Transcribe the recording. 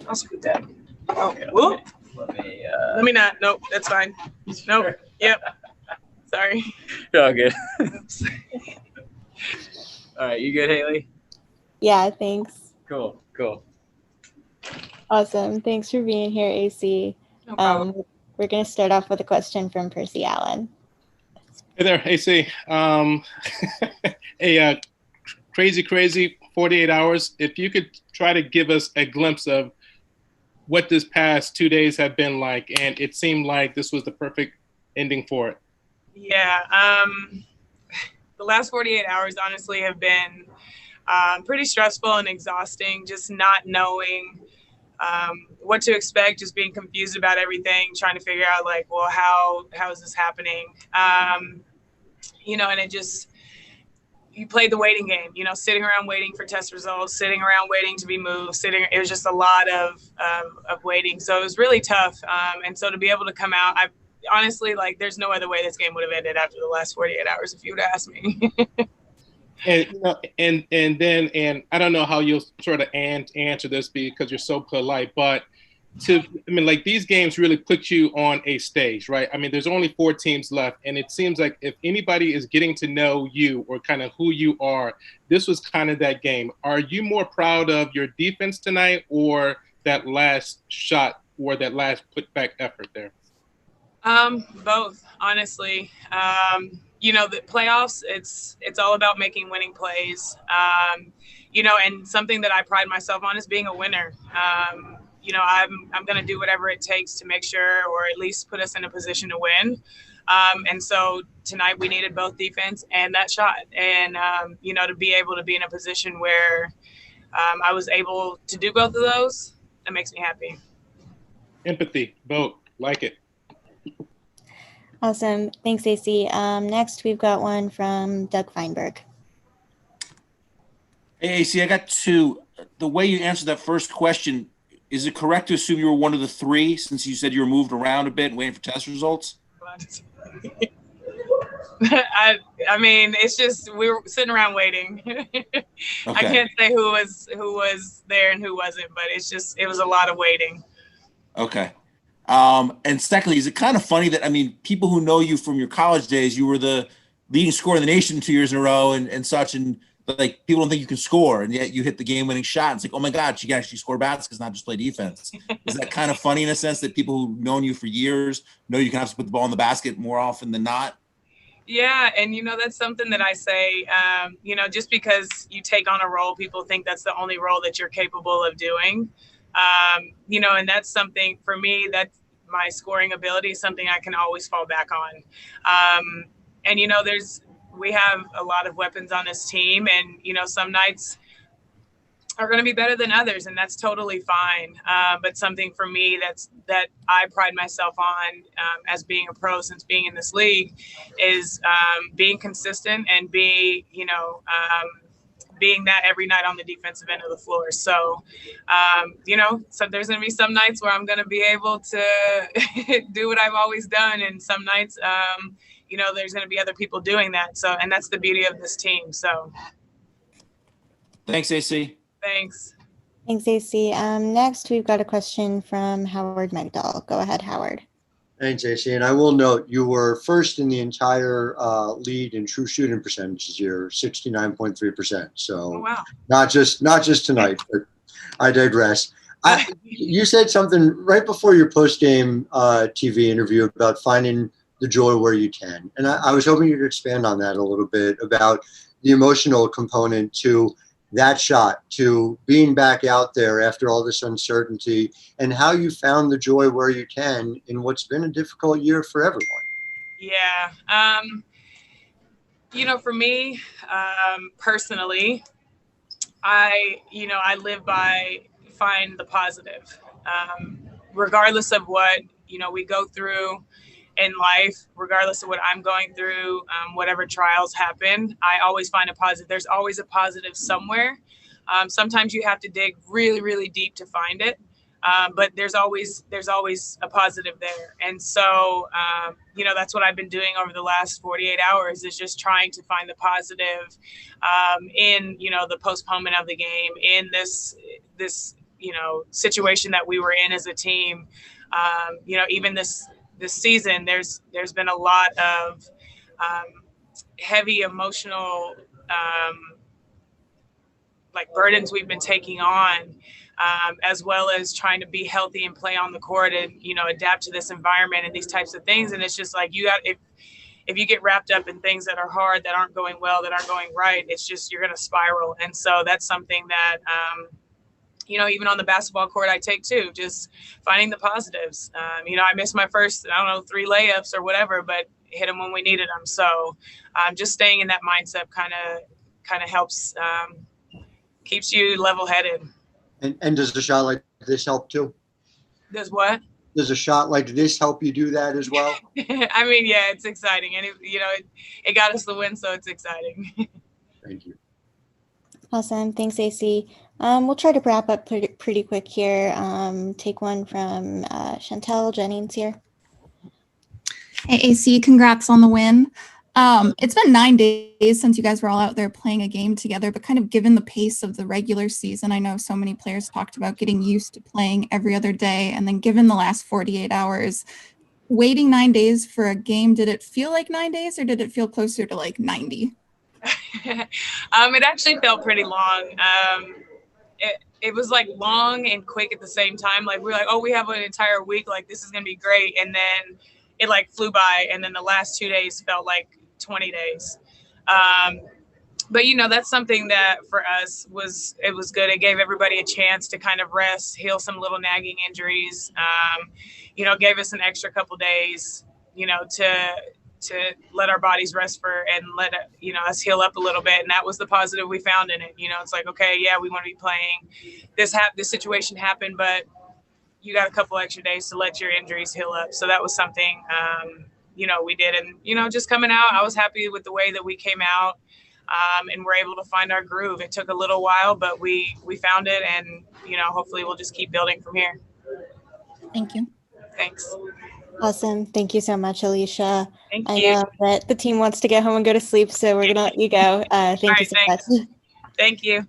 Also good dad. Oh, Okay, whoop. let me Not. Nope, that's fine. Nope. Yep. Sorry. You're all good. All right, you good, Haley? Yeah, thanks. Cool. Awesome. Thanks for being here, AC. No problem. We're going to start off with a question from Percy Allen. Hey there, AC. A crazy 48 hours. If you could try to give us a glimpse of what this past 2 days have been like, and it seemed like this was the perfect ending for it. Yeah. The last 48 hours honestly have been pretty stressful and exhausting, just not knowing what to expect, just being confused about everything, trying to figure out like, well, how is this happening? And it just, you played the waiting game, sitting around waiting for test results, sitting around waiting to be moved, it was just a lot of waiting. So it was really tough. And so to be able to come out, I honestly, like, there's no other way this game would have ended after the last 48 hours if you would have asked me. And I don't know how you'll sort of answer this because you're so polite, but these games really put you on a stage, right? I mean, there's only 4 teams left, and it seems like if anybody is getting to know you or kind of who you are, this was kind of that game. Are you more proud of your defense tonight or that last shot or that last putback effort there? Both, honestly. The playoffs, it's all about making winning plays. And something that I pride myself on is being a winner. I'm going to do whatever it takes to make sure, or at least put us in a position to win. And so tonight we needed both defense and that shot. And, to be able to be in a position where I was able to do both of those, that makes me happy. Empathy, vote, like it. Awesome. Thanks, AC. Next, we've got one from Doug Feinberg. Hey, AC, I got 2. The way you answered that first question, is it correct to assume you were one of the 3 since you said you were moved around a bit and waiting for test results? I mean, it's just we were sitting around waiting. Okay. I can't say who was there and who wasn't, but it was a lot of waiting. Okay. And secondly, is it kind of funny that, people who know you from your college days, you were the leading scorer in the nation 2 years in a row and such, and like people don't think you can score, and yet you hit the game-winning shot. It's like, oh my God, you can actually score baskets, not just play defense. Is that kind of funny in a sense that people who've known you for years know you can have to put the ball in the basket more often than not? Yeah, and that's something that I say, just because you take on a role, people think that's the only role that you're capable of doing. And that's something for me, that's my scoring ability is something I can always fall back on. And we have a lot of weapons on this team, and some nights are going to be better than others, and that's totally fine. But something for me that I pride myself on as being a pro since being in this league is being consistent and being that every night on the defensive end of the floor. So, so there's going to be some nights where I'm going to be able to do what I've always done. And some nights, there's going to be other people doing that. So, and that's the beauty of this team. So. Thanks, AC. Thanks. Thanks, AC. Next, we've got a question from Howard Megdal. Go ahead, Howard. Thanks, AC. And I will note you were first in the entire lead in true shooting percentages here, 69.3%. So wow. not just tonight, but I digress. You said something right before your post-game TV interview about finding the joy where you can. And I was hoping you could expand on that a little bit about the emotional component to that shot, to being back out there after all this uncertainty, and how you found the joy where you can in what's been a difficult year for everyone. Yeah. For me, personally, I live by find the positive, regardless of what, we go through in life, regardless of what I'm going through, whatever trials happen, I always find a positive. There's always a positive somewhere. Sometimes you have to dig really, really deep to find it. But there's always a positive there. And so, that's what I've been doing over the last 48 hours is just trying to find the positive in, the postponement of the game, in this, situation that we were in as a team. Even this season, there's been a lot of heavy emotional burdens we've been taking on, as well as trying to be healthy and play on the court and adapt to this environment and these types of things. And it's just like if you get wrapped up in things that are hard, that aren't going well, that aren't going right, it's just you're going to spiral. And so that's something that even on the basketball court, I take too, just finding the positives. I missed my first, 3 layups or whatever, but hit them when we needed them. So just staying in that mindset kind of helps, keeps you level headed. And does a shot like this help too? Does what? Does a shot like this help you do that as well? I mean, yeah, it's exciting. And it got us the win, so it's exciting. Thank you. Awesome. Thanks, AC. We'll try to wrap up pretty quick here. Take one from Chantel Jennings here. Hey, AC, congrats on the win. It's been 9 days since you guys were all out there playing a game together, but kind of given the pace of the regular season, I know so many players talked about getting used to playing every other day. And then given the last 48 hours, waiting 9 days for a game, did it feel like 9 days or did it feel closer to like 90? It actually felt pretty long. It was like long and quick at the same time. Like we were like, oh, we have an entire week. Like this is going to be great. And then it like flew by. And then the last 2 days felt like 20 days. But that's something that for us was good. It gave everybody a chance to kind of rest, heal some little nagging injuries, gave us an extra couple days, to let our bodies rest and let us heal up a little bit. And that was the positive we found in it. It's like, okay, yeah, we want to be playing. This situation happened, but you got a couple extra days to let your injuries heal up. So that was something, we did. And, just coming out, I was happy with the way that we came out, and we're able to find our groove. It took a little while, but we found it, and, hopefully we'll just keep building from here. Thank you. Thanks. Awesome. Thank you so much, Alysha. Thank I you. know that the team wants to get home and go to sleep, so we're going to let you go. Thank you so much. Thank you.